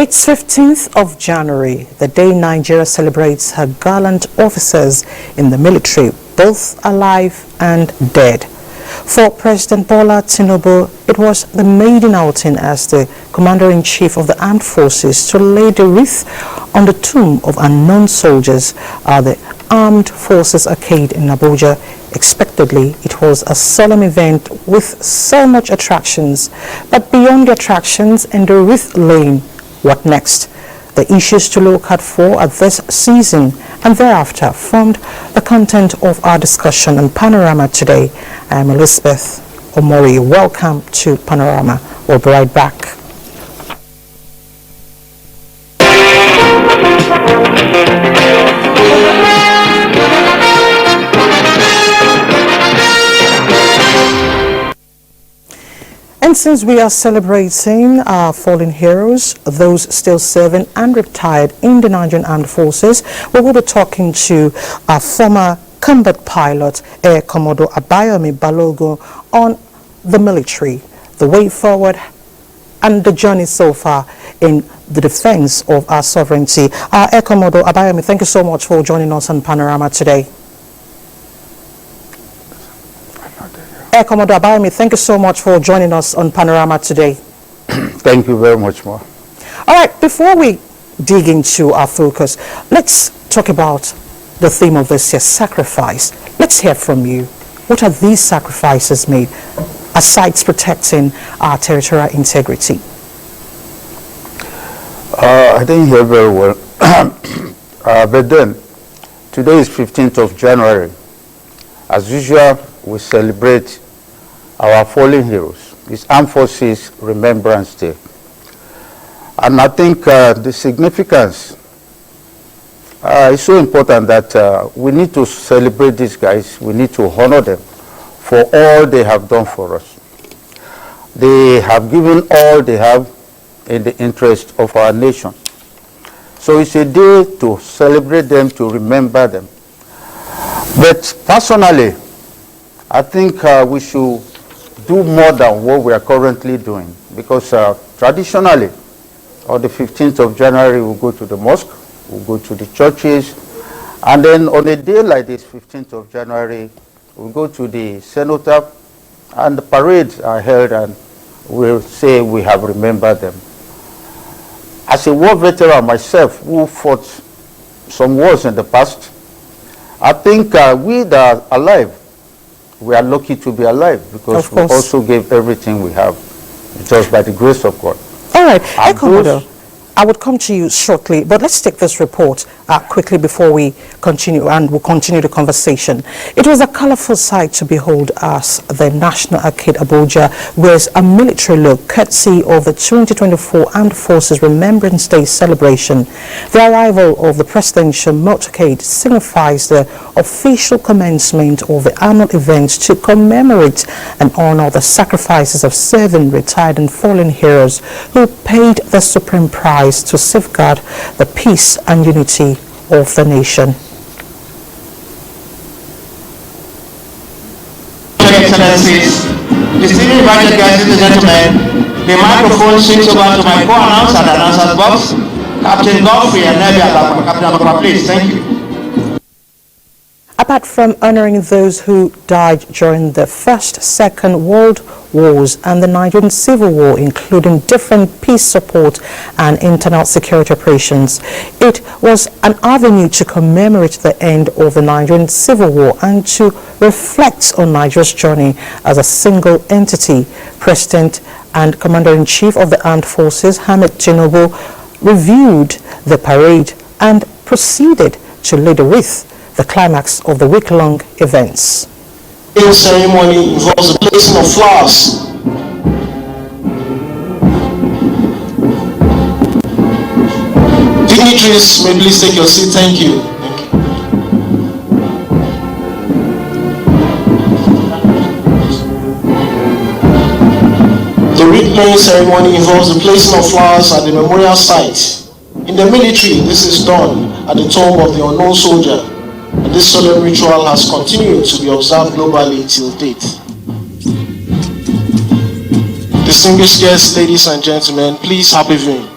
It's 15th of January, the day Nigeria celebrates her gallant officers in the military, both alive and dead. For President Bola Tinubu, it was the maiden outing as the Commander-in-Chief of the Armed Forces to lay the wreath on the tomb of unknown soldiers at the Armed Forces Arcade in Abuja. Expectedly, it was a solemn event with so much attractions. But beyond the attractions and the wreath laying, what next? The issues to look out for at this season and thereafter formed the content of our discussion on Panorama today. I'm Elizabeth Omori. Welcome to Panorama. We'll be right back. And since we are celebrating our fallen heroes, those still serving and retired in the Nigerian Armed Forces, we will be talking to our former combat pilot, Air Commodore Abayomi Balogun, on the military, the way forward, and the journey so far in the defense of our sovereignty. Air Commodore Abayomi, thank you so much for joining us on Panorama today. Air Commodore Abayomi, thank you so much for joining us on Panorama today. Thank you very much, Ma. All right, before we dig into our focus, let's talk about the theme of this year, sacrifice. Let's hear from you. What are these sacrifices made, aside protecting our territorial integrity? I didn't hear very well. But then, today is 15th of January. As usual, we celebrate our fallen heroes. It's Armed Forces Remembrance Day. And I think the significance is so important that we need to celebrate these guys. We need to honor them for all they have done for us. They have given all they have in the interest of our nation. So it's a day to celebrate them, to remember them. But personally, I think we should do more than what we are currently doing, because traditionally, on the 15th of January, we go to the mosque, we go to the churches, and then on a day like this, 15th of January, we go to the cenotaph, and the parades are held, and we'll say we have remembered them. As a war veteran myself, who fought some wars in the past, I think we that are alive, we are lucky to be alive, because we also gave everything we have, just by the grace of God. All right, Commodore, I would come to you shortly, but let's take this report quickly before we continue, and we'll continue the conversation. It was a colorful sight to behold as the National Arcade Abuja wears a military look courtesy of the 2024 Armed Forces Remembrance Day celebration. The arrival of the presidential motorcade signifies the official commencement of the annual event to commemorate and honor the sacrifices of serving, retired and fallen heroes who paid the supreme price to safeguard the peace and unity of the nation. Excellencies, distinguished invited guests and gentlemen, the microphone swings over to my co-announcer at the announcer's box, Captain Godfrey and Nebi Adakwa. Captain Adakwa, please. Thank you. Apart from honoring those who died during the First, Second World Wars and the Nigerian Civil War, including different peace support and internal security operations, it was an avenue to commemorate the end of the Nigerian Civil War and to reflect on Nigeria's journey as a single entity. President and Commander-in-Chief of the Armed Forces, Hamid Tinubu, reviewed the parade and proceeded to lay the wreath, the climax of the week-long events. The ceremony involves the placing of flowers. Dignitaries, may please take your seat. Thank you. The wreath-laying ceremony involves the placing of flowers at the memorial site. In the military, this is done at the tomb of the unknown soldier. And this solemn ritual has continued to be observed globally till date. Distinguished guests, ladies and gentlemen, please happy viewing.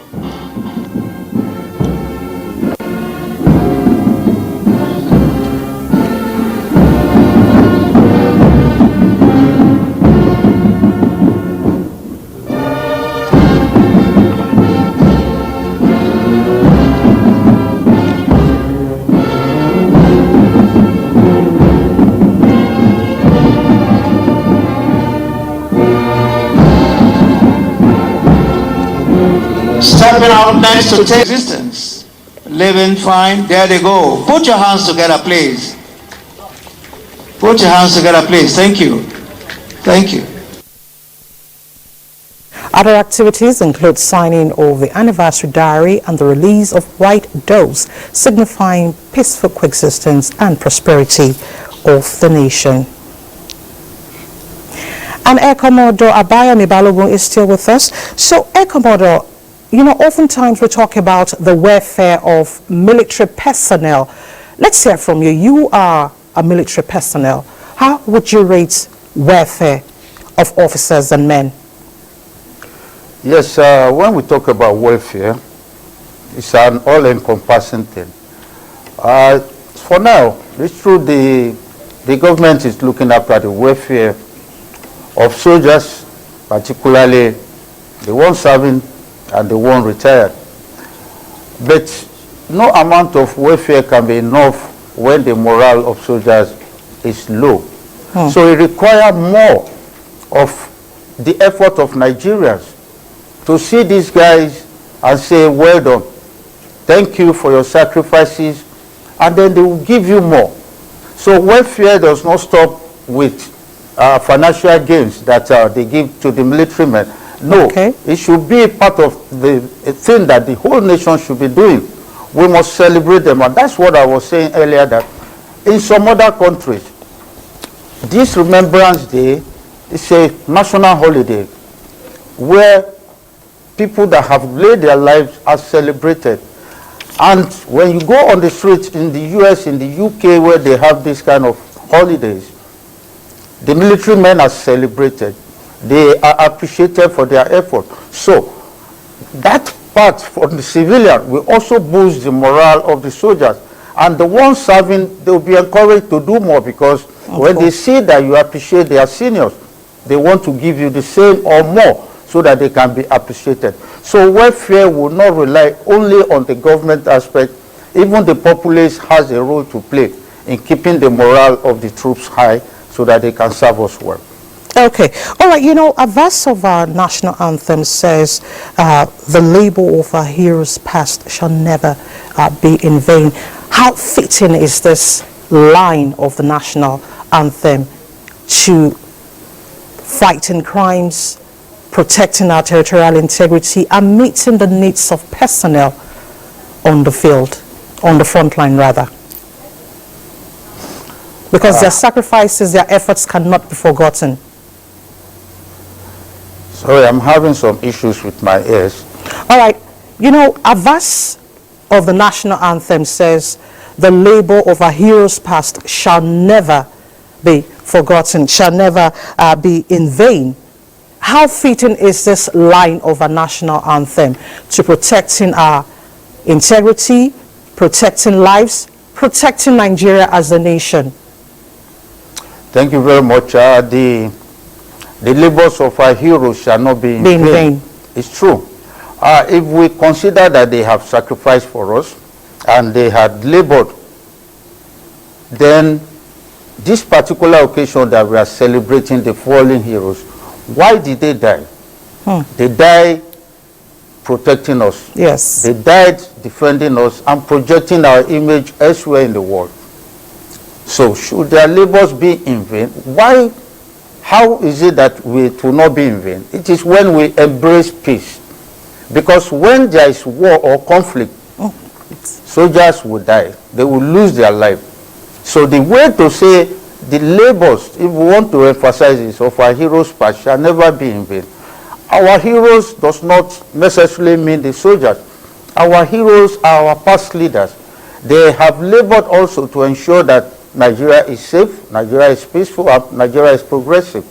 come next to take existence. Living fine, there they go. Put your hands together, please. Put your hands together, please. Thank you. Thank you. Other activities include signing of the anniversary diary and the release of white doves, signifying peaceful coexistence and prosperity of the nation. And Air Commodore Abayomi Balogun is still with us. So, Air Commodore, you know, oftentimes we talk about the welfare of military personnel. Let's hear from you. You are a military personnel. How would you rate welfare of officers and men? Yes, when we talk about welfare, it's an all-encompassing thing. For now, it's true the government is looking after the welfare of soldiers, particularly the ones serving and the one retired. But no amount of welfare can be enough when the morale of soldiers is low. So it requires more of the effort of Nigerians to see these guys and say, well done, thank you for your sacrifices, and then they will give you more. So welfare does not stop with financial gains that they give to the military men. No, it should be part of the thing that the whole nation should be doing. We must celebrate them, and that's what I was saying earlier, that in some other countries, this Remembrance Day is a national holiday where people that have laid their lives are celebrated. And when you go on the streets in the US, in the UK, where they have this kind of holidays, the military men are celebrated. They are appreciated for their effort. So that part for the civilian will also boost the morale of the soldiers. And the ones serving, they will be encouraged to do more, because when they see that you appreciate their seniors, they want to give you the same or more, so that they can be appreciated. So welfare will not rely only on the government aspect. Even the populace has a role to play in keeping the morale of the troops high, so that they can serve us well. Okay. All right. You know, a verse of our national anthem says, the labor of our heroes past shall never be in vain. How fitting is this line of the national anthem to fighting crimes, protecting our territorial integrity, and meeting the needs of personnel on the field, on the front line rather? Because their sacrifices, their efforts cannot be forgotten. Sorry, I'm having some issues with my ears. All right. You know, a verse of the national anthem says, the labor of our heroes past shall never be forgotten, shall never be in vain. How fitting is this line of a national anthem to protecting our integrity, protecting lives, protecting Nigeria as a nation? Thank you very much. The labors of our heroes shall not be in vain. It's true. If we consider that they have sacrificed for us and they had labored, then this particular occasion that we are celebrating the fallen heroes, why did they die? They died protecting us. Yes. They died defending us and projecting our image elsewhere in the world. So should their labors be in vain? Why? How is it that it will not be in vain? It is when we embrace peace. Because when there is war or conflict, soldiers will die. They will lose their life. So the way to say the labors, if we want to emphasize this, of our heroes past shall never be in vain. Our heroes does not necessarily mean the soldiers. Our heroes are our past leaders. They have labored also to ensure that Nigeria is safe, Nigeria is peaceful, and Nigeria is progressive.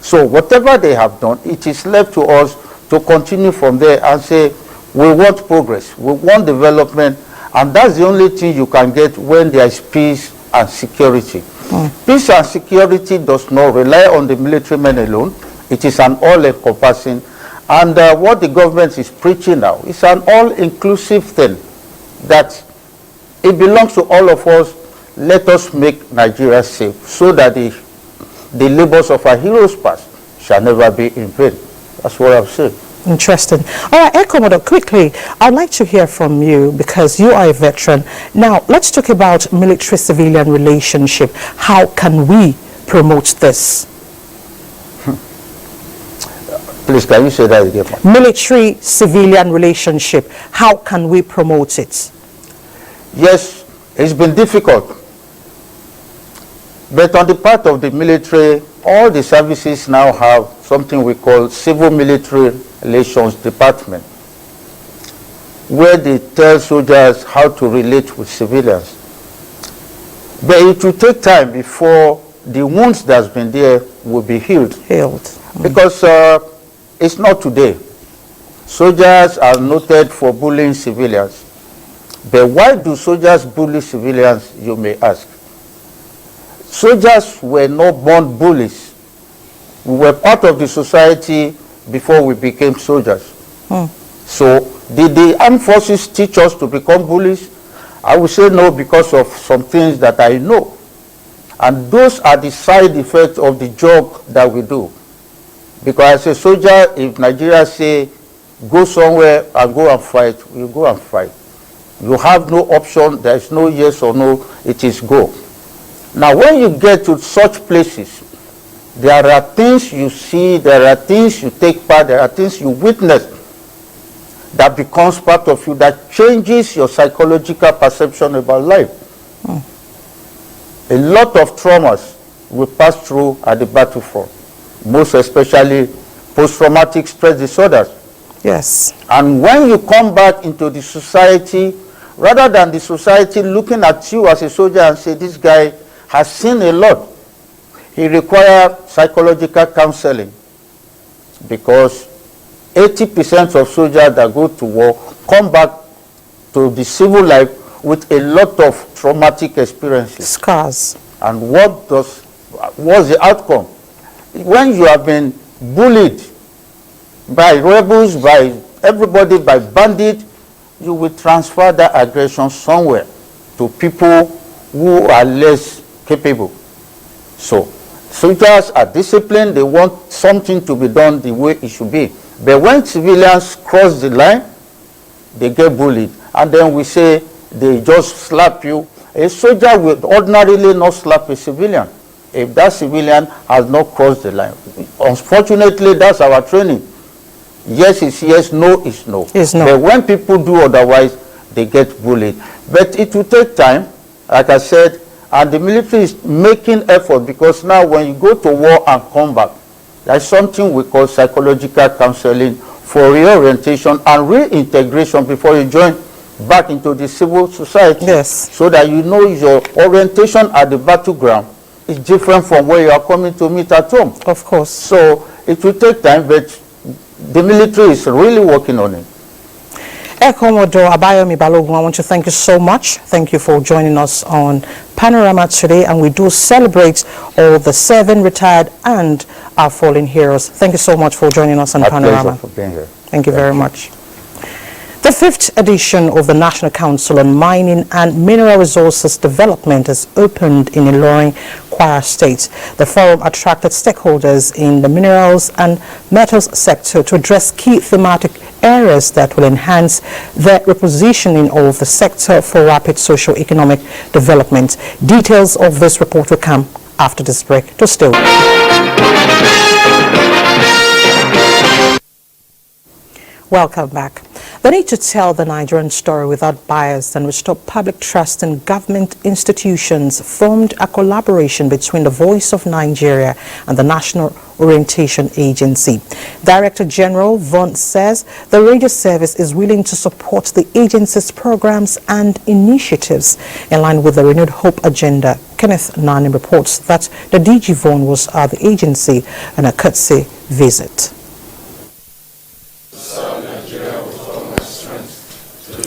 So whatever they have done, it is left to us to continue from there and say, we want progress, we want development, and that's the only thing you can get when there is peace and security. Peace and security does not rely on the military men alone. It is an all-encompassing, and what the government is preaching now is an all-inclusive thing, that it belongs to all of us. Let us make Nigeria safe, so that the labors of our heroes past shall never be in vain. That's what I've said. Interesting. All right, Ekomodo, quickly, I'd like to hear from you because you are a veteran. Now, let's talk about military-civilian relationship. How can we promote this? Please, can you say that again? Military-civilian relationship. How can we promote it? Yes, it's been difficult. But on the part of the military, all the services now have something we call Civil Military Relations Department, where they tell soldiers how to relate with civilians. But it will take time before the wounds that's been there will be healed. Because it's not today. Soldiers are noted for bullying civilians. But why do soldiers bully civilians, you may ask? Soldiers were not born bullies. We were part of the society before we became soldiers. So did the armed forces teach us to become bullies? I would say no, because of some things that I know. And those are the side effects of the job that we do. Because as a soldier, if Nigeria say, go somewhere and go and fight, you go and fight. You have no option, there is no yes or no, it is go. Now when you get to such places, there are things you see, there are things you take part, there are things you witness that becomes part of you, that changes your psychological perception about life. A lot of traumas we pass through at the battlefront, most especially post-traumatic stress disorders. Yes. And when you come back into the society, rather than the society looking at you as a soldier and say, this guy has seen a lot, he requires psychological counseling, because 80% of soldiers that go to war come back to the civil life with a lot of traumatic experiences. Scars. And what's the outcome? When you have been bullied by rebels, by everybody, by bandits, you will transfer that aggression somewhere to people who are less capable. So soldiers are disciplined, they want something to be done the way it should be. But when civilians cross the line, they get bullied. And then we say they just slap you. A soldier will ordinarily not slap a civilian if that civilian has not crossed the line. Unfortunately, that's our training. Yes is yes, no is no. It's no. But when people do otherwise, they get bullied. But it will take time, like I said, and the military is making effort, because now when you go to war and come back, there's something we call psychological counseling for reorientation and reintegration before you join back into the civil society. Yes. So that you know your orientation at the battleground is different from where you are coming to meet at home. Of course. So it will take time, but the military is really working on it. Ekomodo Abayomi Balogun, I want to thank you so much. Thank you for joining us on Panorama today, and we do celebrate all the 7 retired and our fallen heroes. Thank you so much for joining us on Panorama. Pleasure for being here. Thank you very much. The 5th edition of the National Council on Mining and Mineral Resources Development has opened in Ilorin, Kwara State. The forum attracted stakeholders in the minerals and metals sector to address key thematic areas that will enhance the repositioning of the sector for rapid socio-economic development. Details of this report will come after this break. To still. Welcome back. The need to tell the Nigerian story without bias and restore public trust in government institutions formed a collaboration between the Voice of Nigeria and the National Orientation Agency. Director General Von says the radio service is willing to support the agency's programs and initiatives in line with the Renewed Hope agenda. Kenneth Nani reports that the DG Von was at the agency on a courtesy visit.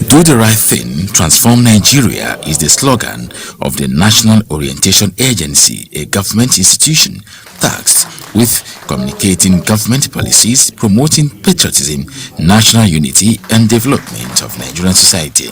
Do the right thing, transform Nigeria is the slogan of the National Orientation Agency, a government institution tasked with communicating government policies, promoting patriotism, national unity and development of Nigerian society.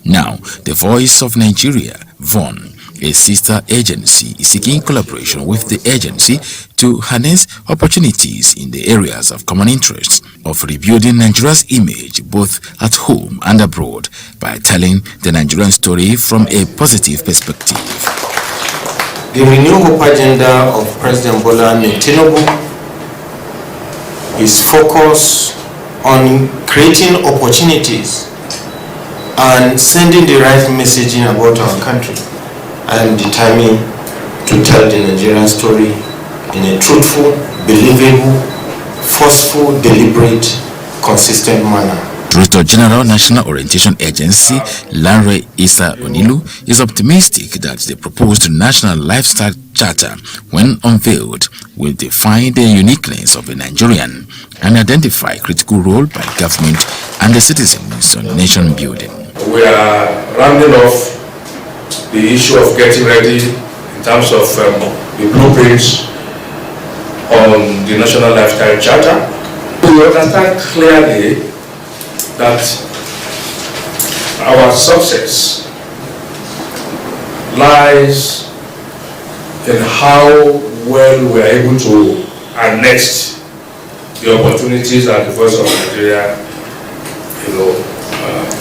Now, the Voice of Nigeria, VON, a sister agency is seeking collaboration with the agency to harness opportunities in the areas of common interest of rebuilding Nigeria's image both at home and abroad by telling the Nigerian story from a positive perspective. The Renew Hope agenda of President Bola Tinubu is focused on creating opportunities and sending the right messaging about our country. I am determined to tell the Nigerian story in a truthful, believable, forceful, deliberate, consistent manner. Director General National Orientation Agency Lanre Issa Onilu is optimistic that the proposed National Lifestyle Charter, when unveiled, will define the uniqueness of a Nigerian and identify critical role by government and the citizens on nation building. We are rounding off the issue of getting ready in terms of the blueprints on the National Lifestyle Charter. We understand clearly that our success lies in how well we are able to harness the opportunities that the voice of Nigeria,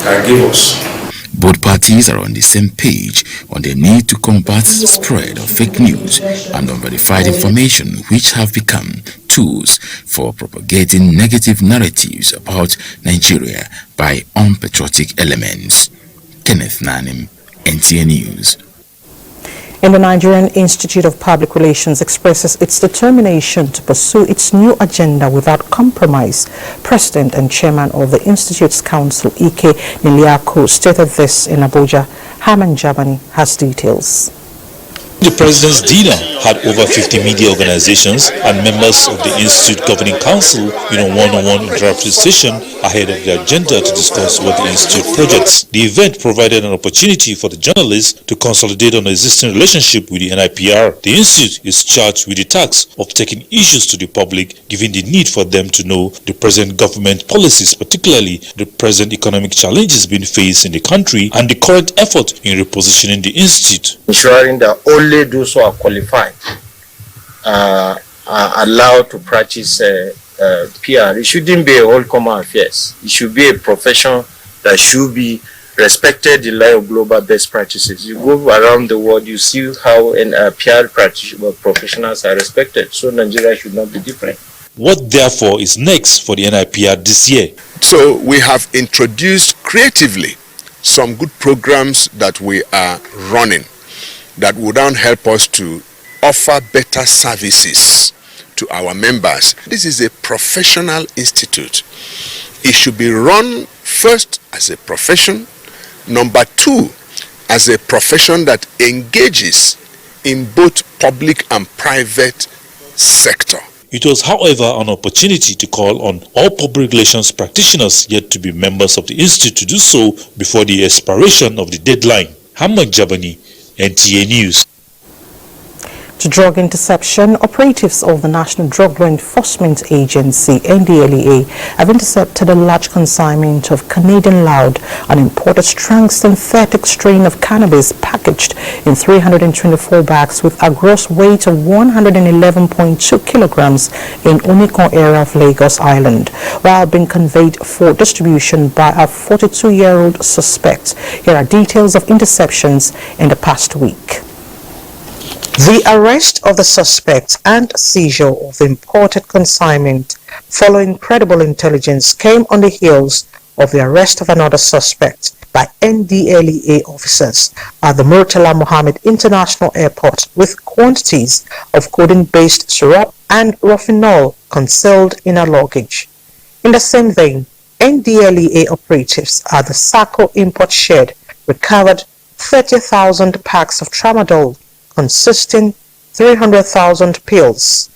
can give us. Both parties are on the same page on the need to combat the spread of fake news and unverified information, which have become tools for propagating negative narratives about Nigeria by unpatriotic elements. Kenneth Nanim, NTA News. And the Nigerian Institute of Public Relations expresses its determination to pursue its new agenda without compromise. President and Chairman of the Institute's Council, Ike Niliako, stated this in Abuja. Haman Jabani has details. The President's dinner had over 50 media organizations and members of the Institute Governing Council in a one-on-one interactive session ahead of the agenda to discuss what the Institute projects. The event provided an opportunity for the journalists to consolidate on the existing relationship with the NIPR. The Institute is charged with the task of taking issues to the public, given the need for them to know the present government policies, particularly the present economic challenges being faced in the country and the current effort in repositioning the Institute. Ensuring that only those who are qualified are allowed to practice PR. It shouldn't be a whole common affairs. It should be a profession that should be respected in light of global best practices. You go around the world, you see how PR professionals are respected. So Nigeria should not be different. What therefore is next for the NIPR this year? So we have introduced creatively some good programs that we are running that would now help us to offer better services to our members. This is a professional institute. It should be run first as a profession, number two, as a profession that engages in both public and private sector. It was, however, an opportunity to call on all public relations practitioners yet to be members of the Institute to do so before the expiration of the deadline. Hamad Jabani, NTA News. To drug interception, operatives of the National Drug Law Enforcement Agency, NDLEA, have intercepted a large consignment of Canadian loud, an imported strong synthetic strain of cannabis packaged in 324 bags with a gross weight of 111.2 kilograms in Unicon area of Lagos Island, while being conveyed for distribution by a 42-year-old suspect. Here are details of interceptions in the past week. The arrest of the suspect and seizure of the imported consignment following credible intelligence came on the heels of the arrest of another suspect by NDLEA officers at the Murtala Mohammed International Airport with quantities of codeine-based syrup and rofinol concealed in her luggage. In the same vein, NDLEA operatives at the Sako import shed recovered 30,000 packs of tramadol consisting 300,000 pills.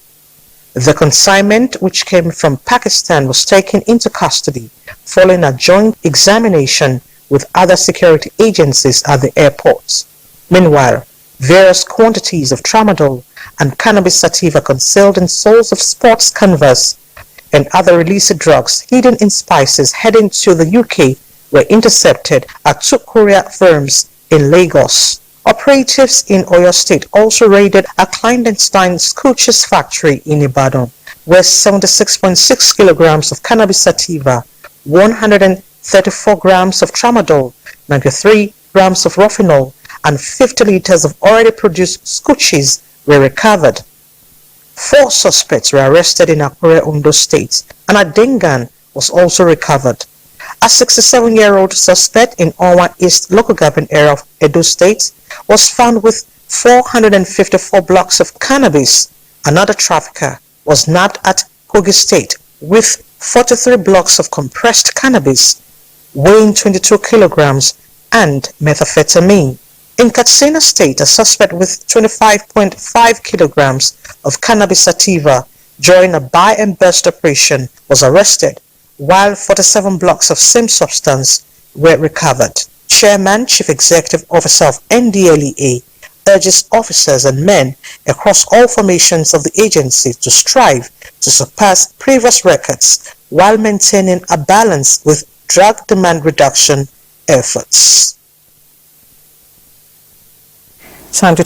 The consignment, which came from Pakistan, was taken into custody following a joint examination with other security agencies at the airports. Meanwhile, various quantities of tramadol and cannabis sativa concealed in soles of sports canvas and other illicit drugs hidden in spices heading to the UK were intercepted at two courier firms in Lagos Operatives in Oyo State also raided a clandestine Scooches factory in Ibadan, where 76.6 kilograms of cannabis sativa, 134 grams of tramadol, 93 grams of rofinol, and 50 liters of already produced Scooches were recovered. 4 suspects were arrested in Akure, Ondo State, and a dingan was also recovered. A 67-year-old suspect in Owa East local government area of Edo State was found with 454 blocks of cannabis. Another trafficker was nabbed at Kogi State with 43 blocks of compressed cannabis, weighing 22 kilograms, and methamphetamine. In Katsina State, a suspect with 25.5 kilograms of cannabis sativa during a buy and burst operation was arrested, while 47 blocks of same substance were recovered. Chairman, Chief Executive Officer of NDLEA urges officers and men across all formations of the agency to strive to surpass previous records while maintaining a balance with drug demand reduction efforts. Time to